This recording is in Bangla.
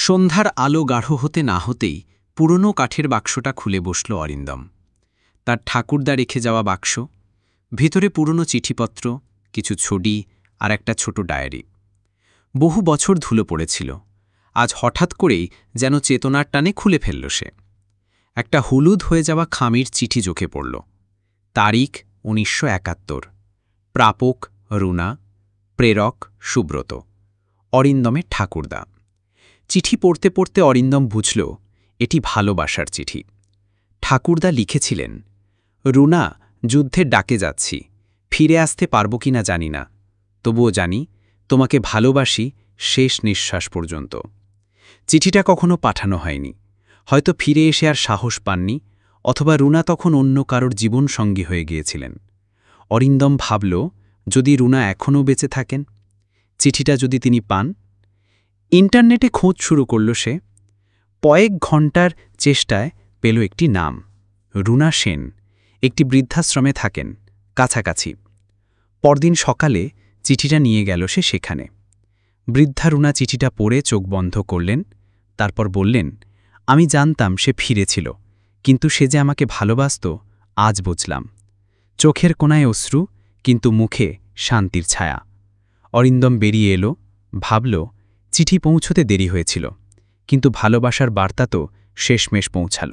সন্ধ্যার আলো গাঢ় হতে না হতেই পুরনো কাঠের বাক্সটা খুলে বসল অরিন্দম। তার ঠাকুরদা রেখে যাওয়া বাক্স, ভিতরে পুরনো চিঠিপত্র, কিছু ছড়ি আর একটা ছোট ডায়েরি। বহু বছর ধুলো পড়েছিল, আজ হঠাৎ করেই যেন চেতনার টানে খুলে ফেলল সে। একটা হলুদ হয়ে যাওয়া খামির চিঠি চোখে পড়ল। তারিখ ১৯৭১, প্রাপক রুনা, প্রেরক সুব্রত, অরিন্দমের ঠাকুরদা। চিঠি পড়তে পড়তে অরিন্দম বুঝল এটি ভালোবাসার চিঠি। ঠাকুরদা লিখেছিলেন, রুনা, যুদ্ধের ডাকে যাচ্ছি, ফিরে আসতে পারব কিনা জানি না, তবুও জানি তোমাকে ভালোবাসি শেষ নিঃশ্বাস পর্যন্ত। চিঠিটা কখনো পাঠানো হয়নি, হয়তো ফিরে এসে আর সাহস পাননি, অথবা রুনা তখন অন্য কারোর জীবনসঙ্গী হয়ে গিয়েছিলেন। অরিন্দম ভাবল, যদি রুনা এখনও বেঁচে থাকেন, চিঠিটা যদি তিনি পান। ইন্টারনেটে খোঁজ শুরু করল সে। কয়েক ঘণ্টার চেষ্টায় পেল একটি নাম, রুনা সেন। একটি বৃদ্ধাশ্রমে থাকেন, কাছাকাছি। পরদিন সকালে চিঠিটা নিয়ে গেল সে সেখানে। বৃদ্ধা রুনা চিঠিটা পড়ে চোখ বন্ধ করলেন, তারপর বললেন, আমি জানতাম সে ফিরেছিল, কিন্তু সে যে আমাকে ভালোবাসত আজ বুঝলাম। চোখের কোণায় অশ্রু, কিন্তু মুখে শান্তির ছায়া। অরিন্দম বেরিয়ে এলো, ভাবল, চিঠি পৌঁছতে দেরি হয়েছিল, কিন্তু ভালোবাসার বার্তা তো শেষমেশ পৌঁছাল।